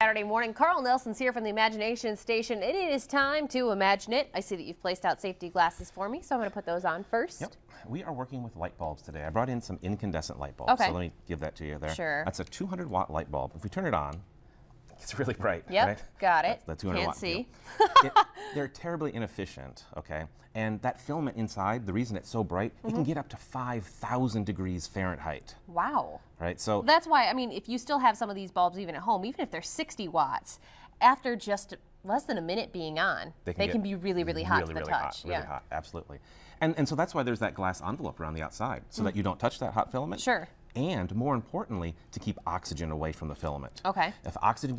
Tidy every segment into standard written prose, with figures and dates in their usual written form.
Saturday morning. Carl Nelson's here from the Imagination Station, and it is time to imagine it. I see that you've placed out safety glasses for me, so I'm going to put those on first. Yep. We are working with light bulbs today. I brought in some incandescent light bulbs. Okay. So let me give that to you there. Sure. That's a 200-watt light bulb. If we turn it on, it's really bright. Yep, right? got it. That's the 200 Can't watt see. They're terribly inefficient, okay? And that filament inside, the reason it's so bright, it can get up to 5,000 degrees Fahrenheit. Wow. Right, so That's why, I mean, if you still have some of these bulbs even at home, even if they're 60 watts, after just less than a minute being on, they can be really, really hot to the touch. Really hot, absolutely. And so that's why there's that glass envelope around the outside, so that you don't touch that hot filament. Sure. And more importantly, to keep oxygen away from the filament. Okay. If oxygen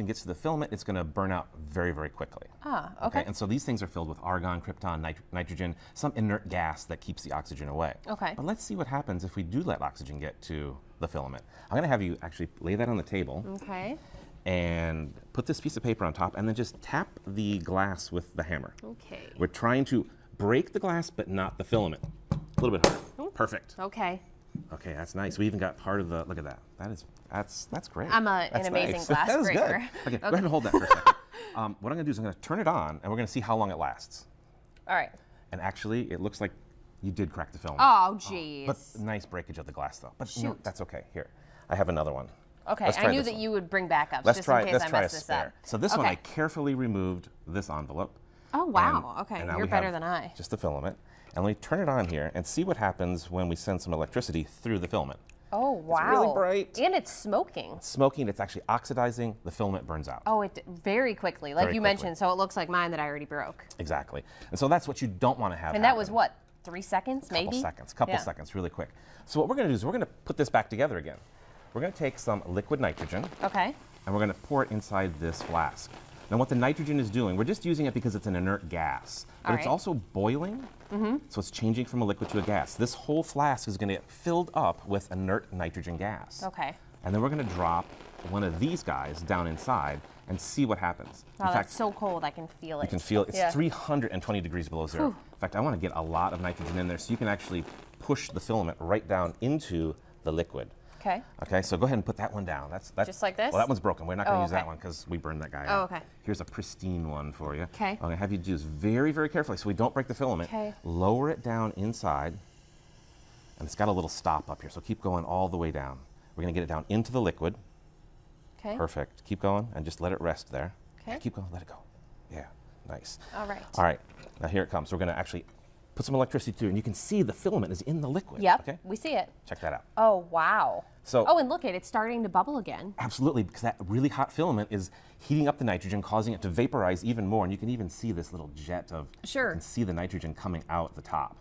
gets to the filament, it's going to burn out very, very quickly. Ah, okay. And so these things are filled with argon, krypton, nitrogen, some inert gas that keeps the oxygen away. Okay. But let's see what happens if we do let oxygen get to the filament. I'm going to have you actually lay that on the table. Okay. And put this piece of paper on top, and then just tap the glass with the hammer. Okay. We're trying to break the glass, but not the filament. A little bit harder. Ooh. Perfect. Okay. Okay, that's nice. We even got part of the, look at that. That's great. I'm an amazing glass That is breaker. good. Okay, go ahead and hold that for a second. What I'm going to do is I'm going to turn it on, and we're going to see how long it lasts. All right. And actually, it looks like you did crack the filament. Oh, geez. But nice breakage of the glass, though. But Shoot. no, that's okay. Here, I have another one. Okay, I knew that you would bring backups just in case I messed this up. So this one, I carefully removed this envelope. Oh, wow. And Okay, now you're we better have than I. Just the filament. And let me turn it on here and see what happens when we send some electricity through the filament. Oh, wow. It's really bright. And it's smoking. It's smoking, it's actually oxidizing, the filament burns out. Oh, it very quickly, like you mentioned, so it looks like mine that I already broke. Exactly. And so that's what you don't want to have And that was what, 3 seconds maybe? Couple seconds, really quick. So what we're going to do is we're going to put this back together again. We're going to take some liquid nitrogen. Okay. And we're going to pour it inside this flask. Now what the nitrogen is doing, we're just using it because it's an inert gas, but it's also boiling, so it's changing from a liquid to a gas. This whole flask is going to get filled up with inert nitrogen gas. Okay. And then we're going to drop one of these guys down inside and see what happens. Wow, that's so cold, I can feel it. You can feel it. It's 320 degrees below zero. Whew. In fact, I want to get a lot of nitrogen in there so you can actually push the filament right down into the liquid. Okay. Okay, so go ahead and put that one down. That's just like this? Well, that one's broken. We're not going to use that one because we burned that guy out. Oh, okay. Here's a pristine one for you. Okay. I'm going to have you do this very, very carefully so we don't break the filament. Okay. Lower it down inside, and it's got a little stop up here, so keep going all the way down. We're going to get it down into the liquid. Okay. Perfect. Keep going and just let it rest there. Okay. Keep going. Let it go. Yeah. Nice. All right. All right. Now here it comes. We're going to actually put some electricity through, and you can see the filament is in the liquid. Yep. Okay. We see it. Check that out. Oh, wow. So, oh, and look, it's starting to bubble again. Absolutely, because that really hot filament is heating up the nitrogen, causing it to vaporize even more, and you can even see this little jet of, you can see the nitrogen coming out the top.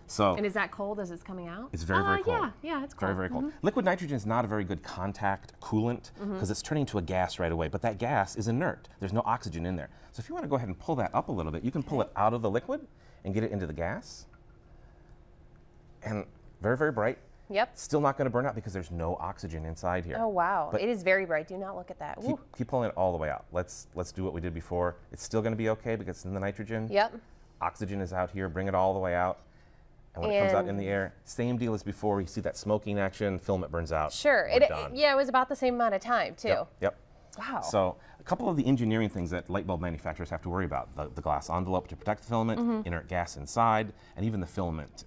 So, and is that cold as it's coming out? It's very, very cold. Yeah, it's cold. Very, very cold. Liquid nitrogen is not a very good contact coolant because it's turning to a gas right away, but that gas is inert. There's no oxygen in there. So if you want to go ahead and pull that up a little bit, you can pull it out of the liquid and get it into the gas. And very, very bright. Yep. Still not going to burn out because there's no oxygen inside here. Oh, wow. But it is very bright. Do not look at that. Keep pulling it all the way out. Let's do what we did before. It's still going to be okay because it's in the nitrogen. Yep. Oxygen is out here. Bring it all the way out. And when it comes out in the air, same deal as before. You see that smoking action, filament burns out. Sure. Yeah, it was about the same amount of time, too. Yep. Wow. So a couple of the engineering things that light bulb manufacturers have to worry about. The glass envelope to protect the filament, inert gas inside, and even the filament.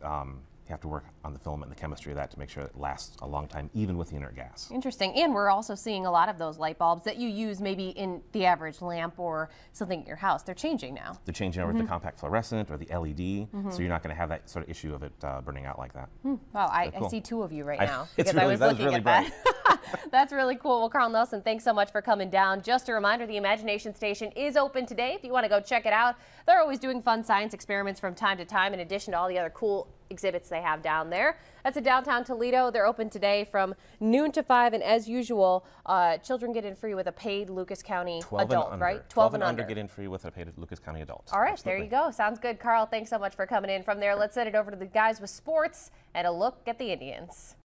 You have to work on the filament and the chemistry of that to make sure it lasts a long time, even with the inert gas. Interesting. And we're also seeing a lot of those light bulbs that you use maybe in the average lamp or something in your house. They're changing now. They're changing over to the compact fluorescent or the LED, so you're not going to have that sort of issue of it burning out like that. Wow, I see two of you right now. It's because really, I was looking at bright. that. That's really cool. Well, Carl Nelson, thanks so much for coming down. Just a reminder, the Imagination Station is open today. If you want to go check it out, they're always doing fun science experiments from time to time, in addition to all the other cool exhibits they have down there. That's in downtown Toledo. They're open today from noon to 5, and as usual, children get in free with a paid Lucas County adult, right? 12 and under get in free with a paid Lucas County adult. All right, there you go. Sounds good. Carl, thanks so much for coming in. From there, let's send it over to the guys with sports and a look at the Indians.